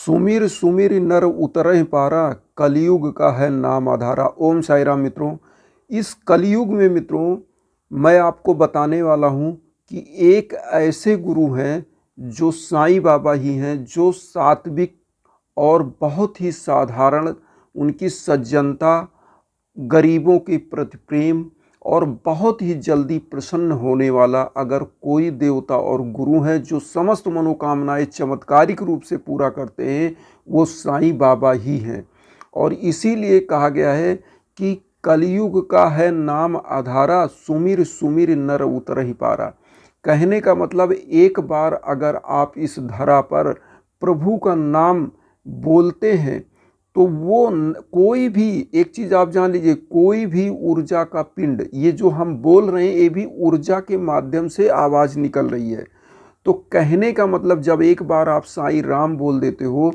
सुमिर सुमिर नर उतरहि पारा, कलयुग का है नाम आधारा। ओम साई राम मित्रों। इस कलयुग में मित्रों मैं आपको बताने वाला हूँ कि एक ऐसे गुरु हैं जो साईं बाबा ही हैं, जो सात्विक और बहुत ही साधारण, उनकी सज्जनता, गरीबों के प्रति प्रेम और बहुत ही जल्दी प्रसन्न होने वाला अगर कोई देवता और गुरु है जो समस्त मनोकामनाएं चमत्कारिक रूप से पूरा करते हैं, वो साईं बाबा ही हैं। और इसीलिए कहा गया है कि कलयुग का है नाम आधारा, सुमिर सुमिर नर उतरहि पारा। कहने का मतलब एक बार अगर आप इस धरा पर प्रभु का नाम बोलते हैं तो वो कोई भी, एक चीज़ आप जान लीजिए, कोई भी ऊर्जा का पिंड, ये जो हम बोल रहे हैं ये भी ऊर्जा के माध्यम से आवाज़ निकल रही है। तो कहने का मतलब जब एक बार आप साईं राम बोल देते हो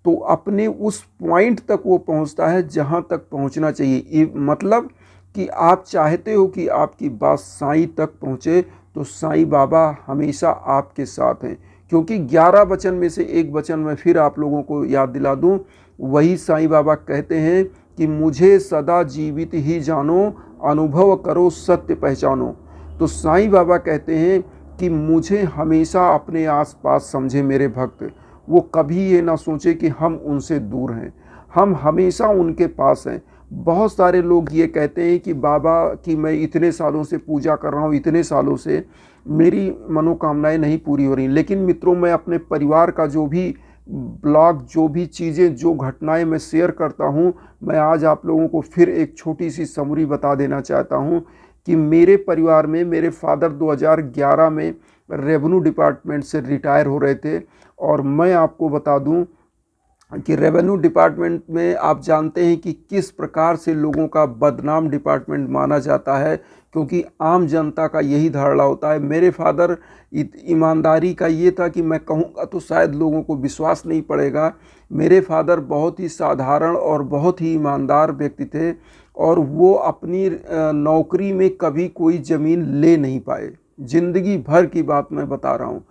तो अपने उस पॉइंट तक वो पहुंचता है जहां तक पहुंचना चाहिए। ये मतलब कि आप चाहते हो कि आपकी बात साईं तक पहुंचे तो साईं बाबा हमेशा आपके साथ हैं। क्योंकि 11 वचन में से एक वचन मैं फिर आप लोगों को याद दिला दूं, वही साईं बाबा कहते हैं कि मुझे सदा जीवित ही जानो, अनुभव करो सत्य पहचानो। तो साईं बाबा कहते हैं कि मुझे हमेशा अपने आसपास समझे मेरे भक्त। वो कभी ये ना सोचे कि हम उनसे दूर हैं, हम हमेशा उनके पास हैं। बहुत सारे लोग ये कहते हैं कि बाबा की मैं इतने सालों से पूजा कर रहा हूँ, इतने सालों से मेरी मनोकामनाएं नहीं पूरी हो रही। लेकिन मित्रों, मैं अपने परिवार का जो भी ब्लॉग, जो भी चीज़ें, जो घटनाएं मैं शेयर करता हूं, मैं आज आप लोगों को फिर एक छोटी सी समरी बता देना चाहता हूं कि मेरे परिवार में मेरे फादर 2011 में रेवेन्यू डिपार्टमेंट से रिटायर हो रहे थे। और मैं आपको बता दूं कि रेवेन्यू डिपार्टमेंट में आप जानते हैं कि किस प्रकार से लोगों का बदनाम डिपार्टमेंट माना जाता है, क्योंकि आम जनता का यही धारणा होता है। मेरे फादर, ईमानदारी का ये था कि मैं कहूँगा तो शायद लोगों को विश्वास नहीं पड़ेगा, मेरे फादर बहुत ही साधारण और बहुत ही ईमानदार व्यक्ति थे और वो अपनी नौकरी में कभी कोई ज़मीन ले नहीं पाए। ज़िंदगी भर की बात मैं बता रहा हूँ।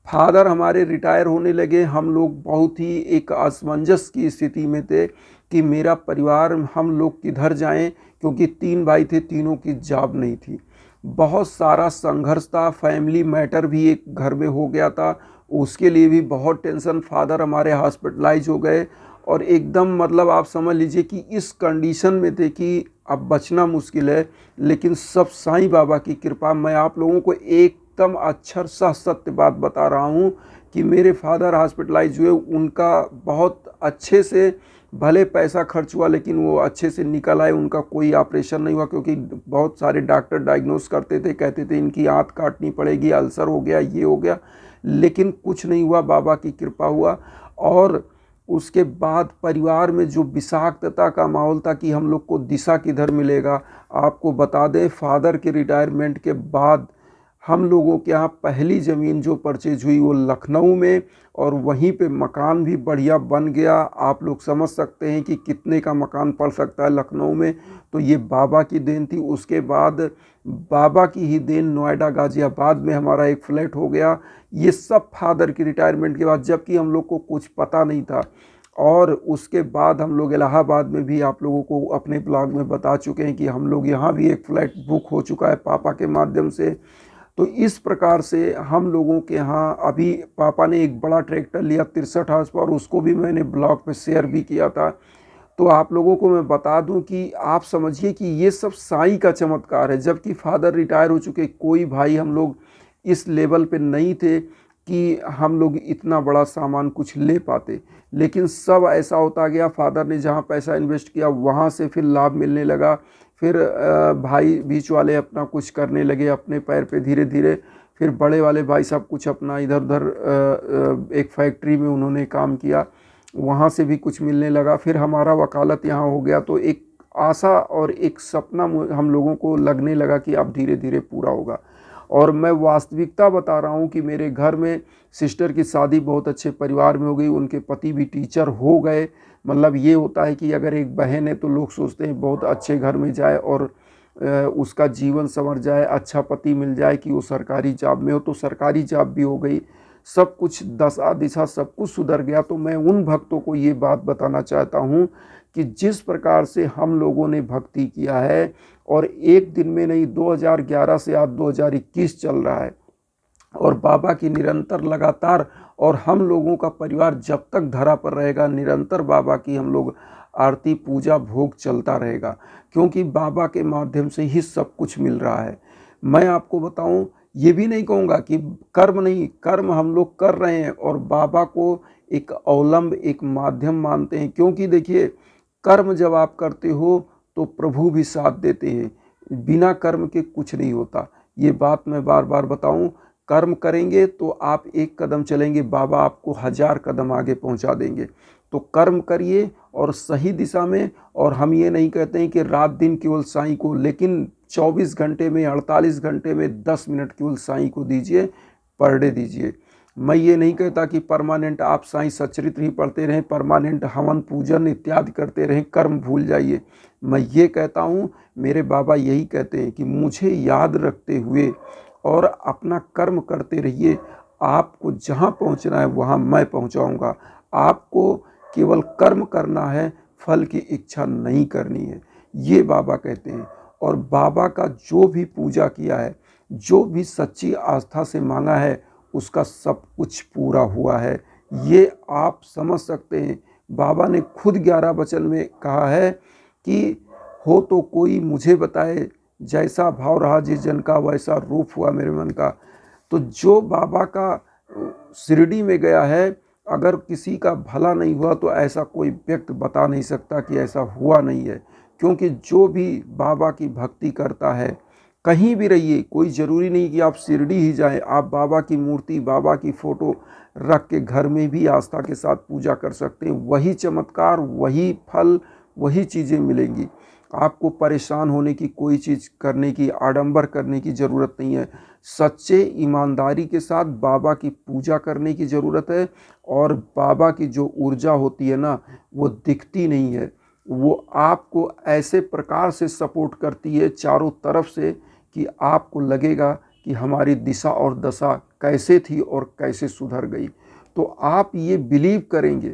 फादर हमारे रिटायर होने लगे, हम लोग बहुत ही एक असमंजस की स्थिति में थे कि मेरा परिवार, हम लोग किधर जाएं, क्योंकि 3 भाई थे, तीनों की जॉब नहीं थी। बहुत सारा संघर्ष था, फैमिली मैटर भी एक घर में हो गया था, उसके लिए भी बहुत टेंशन। फादर हमारे हॉस्पिटलाइज हो गए और एकदम मतलब आप समझ लीजिए कि इस कंडीशन में थे कि अब बचना मुश्किल है। लेकिन सब साईं बाबा की कृपा। मैं आप लोगों को एकदम अक्षर सह सत्य बात बता रहा हूँ कि मेरे फादर हॉस्पिटलाइज हुए, उनका बहुत अच्छे से, भले पैसा खर्च हुआ लेकिन वो अच्छे से निकल आए, उनका कोई ऑपरेशन नहीं हुआ। क्योंकि बहुत सारे डॉक्टर डायग्नोस करते थे, कहते थे इनकी आंत काटनी पड़ेगी, अल्सर हो गया, ये हो गया, लेकिन कुछ नहीं हुआ, बाबा की कृपा हुआ। और उसके बाद परिवार में जो विषाक्तता का माहौल था कि हम लोग को दिशा किधर मिलेगा। आपको बता दें, फादर के रिटायरमेंट के बाद हम लोगों के यहाँ पहली ज़मीन जो परचेज हुई वो लखनऊ में, और वहीं पे मकान भी बढ़िया बन गया। आप लोग समझ सकते हैं कि कितने का मकान पड़ सकता है लखनऊ में, तो ये बाबा की देन थी। उसके बाद बाबा की ही देन नोएडा गाज़ियाबाद में हमारा एक फ्लैट हो गया। ये सब फादर की रिटायरमेंट के बाद, जबकि हम लोग को कुछ पता नहीं था। और उसके बाद हम लोग इलाहाबाद में भी, आप लोगों को अपने ब्लॉग में बता चुके हैं कि हम लोग यहाँ भी एक फ़्लैट बुक हो चुका है पापा के माध्यम से। तो इस प्रकार से हम लोगों के यहाँ अभी पापा ने एक बड़ा ट्रैक्टर लिया 63 हाउस पर, उसको भी मैंने ब्लॉग पे शेयर भी किया था। तो आप लोगों को मैं बता दूं कि आप समझिए कि ये सब साईं का चमत्कार है। जबकि फादर रिटायर हो चुके, कोई भाई हम लोग इस लेवल पे नहीं थे कि हम लोग इतना बड़ा सामान कुछ ले पाते, लेकिन सब ऐसा होता गया। फादर ने जहाँ पैसा इन्वेस्ट किया वहाँ से फिर लाभ मिलने लगा। फिर भाई बीच वाले अपना कुछ करने लगे अपने पैर पे धीरे धीरे। फिर बड़े वाले भाई साहब कुछ अपना इधर उधर एक फैक्ट्री में उन्होंने काम किया, वहाँ से भी कुछ मिलने लगा। फिर हमारा वकालत यहाँ हो गया, तो एक आशा और एक सपना हम लोगों को लगने लगा कि अब धीरे धीरे पूरा होगा। और मैं वास्तविकता बता रहा हूँ कि मेरे घर में सिस्टर की शादी बहुत अच्छे परिवार में हो गई, उनके पति भी टीचर हो गए। मतलब ये होता है कि अगर एक बहन है तो लोग सोचते हैं बहुत अच्छे घर में जाए और उसका जीवन संवर जाए, अच्छा पति मिल जाए कि वो सरकारी जॉब में हो, तो सरकारी जॉब भी हो गई। सब कुछ दशा दिशा सब कुछ सुधर गया। तो मैं उन भक्तों को ये बात बताना चाहता हूँ कि जिस प्रकार से हम लोगों ने भक्ति किया है, और एक दिन में नहीं, 2011 से आज 2021 चल रहा है, और बाबा की निरंतर लगातार, और हम लोगों का परिवार जब तक धरा पर रहेगा निरंतर बाबा की हम लोग आरती पूजा भोग चलता रहेगा, क्योंकि बाबा के माध्यम से ही सब कुछ मिल रहा है। मैं आपको बताऊं, ये भी नहीं कहूँगा कि कर्म नहीं, कर्म हम लोग कर रहे हैं और बाबा को एक अवलंब एक माध्यम मानते हैं, क्योंकि देखिए कर्म जब आप करते हो तो प्रभु भी साथ देते हैं, बिना कर्म के कुछ नहीं होता। ये बात मैं बार बार बताऊं, कर्म करेंगे तो आप एक कदम चलेंगे, बाबा आपको 1000 कदम आगे पहुंचा देंगे। तो कर्म करिए और सही दिशा में। और हम ये नहीं कहते हैं कि रात दिन केवल साईं को, लेकिन 24 घंटे में 48 घंटे में 10 मिनट केवल साईं को दीजिए, पर डे दीजिए। मैं ये नहीं कहता कि परमानेंट आप साईं सच्चरित्र ही पढ़ते रहें, परमानेंट हवन पूजन इत्यादि करते रहें, कर्म भूल जाइए। मैं ये कहता हूँ, मेरे बाबा यही कहते हैं कि मुझे याद रखते हुए और अपना कर्म करते रहिए, आपको जहाँ पहुँचना है वहाँ मैं पहुँचाऊँगा। आपको केवल कर्म करना है, फल की इच्छा नहीं करनी है, ये बाबा कहते हैं। और बाबा का जो भी पूजा किया है, जो भी सच्ची आस्था से मांगा है, उसका सब कुछ पूरा हुआ है, ये आप समझ सकते हैं। बाबा ने खुद 11 वचन में कहा है कि हो तो कोई मुझे बताए, जैसा भाव रहा जिस जन का वैसा रूप हुआ मेरे मन का। तो जो बाबा का शिरडी में गया है, अगर किसी का भला नहीं हुआ तो ऐसा कोई व्यक्ति बता नहीं सकता कि ऐसा हुआ नहीं है, क्योंकि जो भी बाबा की भक्ति करता है, कहीं भी रहिए, कोई ज़रूरी नहीं कि आप शिरडी ही जाएं, आप बाबा की मूर्ति, बाबा की फ़ोटो रख के घर में भी आस्था के साथ पूजा कर सकते हैं। वही चमत्कार, वही फल, वही चीज़ें मिलेंगी। आपको परेशान होने की, कोई चीज़ करने की, आडंबर करने की ज़रूरत नहीं है। सच्चे ईमानदारी के साथ बाबा की पूजा करने की ज़रूरत है। और बाबा की जो ऊर्जा होती है ना, वो दिखती नहीं है, वो आपको ऐसे प्रकार से सपोर्ट करती है चारों तरफ से कि आपको लगेगा कि हमारी दिशा और दशा कैसे थी और कैसे सुधर गई। तो आप ये बिलीव करेंगे,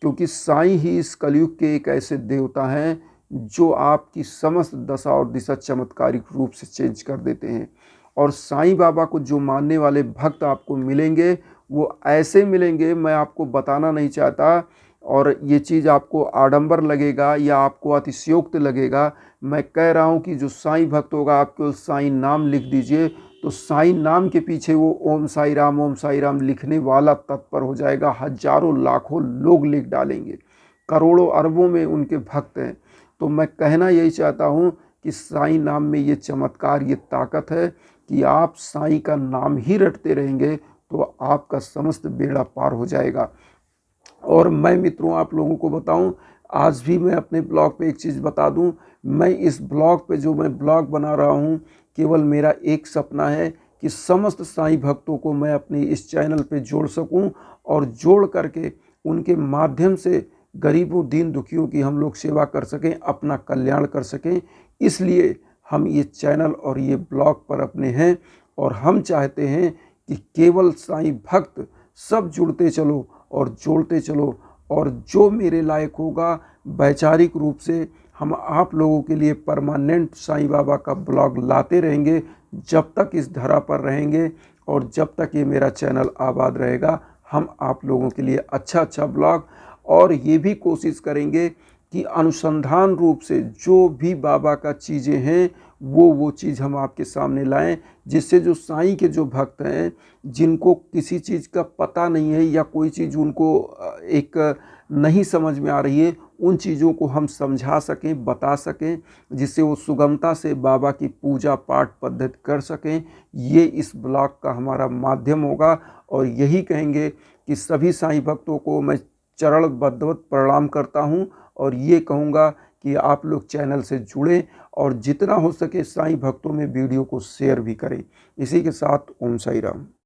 क्योंकि साईं ही इस कलयुग के एक ऐसे देवता हैं जो आपकी समस्त दशा और दिशा चमत्कारिक रूप से चेंज कर देते हैं। और साईं बाबा को जो मानने वाले भक्त आपको मिलेंगे, वो ऐसे मिलेंगे, मैं आपको बताना नहीं चाहता। और ये चीज़ आपको आडंबर लगेगा या आपको अतिशयोक्त लगेगा। मैं कह रहा हूँ कि जो साईं भक्त होगा, आप केवल साईं नाम लिख दीजिए, तो साईं नाम के पीछे वो ओम साई राम लिखने वाला तत्पर हो जाएगा। हजारों लाखों लोग लिख डालेंगे, करोड़ों अरबों में उनके भक्त हैं। तो मैं कहना यही चाहता हूँ कि साईं नाम में ये चमत्कार, ये ताकत है कि आप साईं का नाम ही रटते रहेंगे तो आपका समस्त बेड़ा पार हो जाएगा। और मैं मित्रों आप लोगों को बताऊं, आज भी मैं अपने ब्लॉग पे एक चीज़ बता दूं, मैं इस ब्लॉग पे जो मैं ब्लॉग बना रहा हूं, केवल मेरा एक सपना है कि समस्त साईं भक्तों को मैं अपने इस चैनल पे जोड़ सकूं, और जोड़ करके उनके माध्यम से गरीबों दीन दुखियों की हम लोग सेवा कर सकें, अपना कल्याण कर सकें। इसलिए हम ये चैनल और ये ब्लॉग पर अपने हैं, और हम चाहते हैं कि केवल साईं भक्त सब जुड़ते चलो और जोड़ते चलो, और जो मेरे लायक होगा वैचारिक रूप से हम आप लोगों के लिए परमानेंट साईं बाबा का ब्लॉग लाते रहेंगे, जब तक इस धरा पर रहेंगे और जब तक ये मेरा चैनल आबाद रहेगा। हम आप लोगों के लिए अच्छा ब्लॉग, और ये भी कोशिश करेंगे कि अनुसंधान रूप से जो भी बाबा का चीज़ें हैं वो चीज़ हम आपके सामने लाएं, जिससे जो साईं के जो भक्त हैं, जिनको किसी चीज़ का पता नहीं है या कोई चीज़ उनको एक नहीं समझ में आ रही है, उन चीज़ों को हम समझा सकें, बता सकें, जिससे वो सुगमता से बाबा की पूजा पाठ पद्धति कर सकें। ये इस ब्लॉग का हमारा माध्यम होगा। और यही कहेंगे कि सभी साईं भक्तों को मैं चरणबद्धवत प्रणाम करता हूँ, और ये कहूँगा कि आप लोग चैनल से जुड़ें और जितना हो सके साईं भक्तों में वीडियो को शेयर भी करें। इसी के साथ ओम साई राम।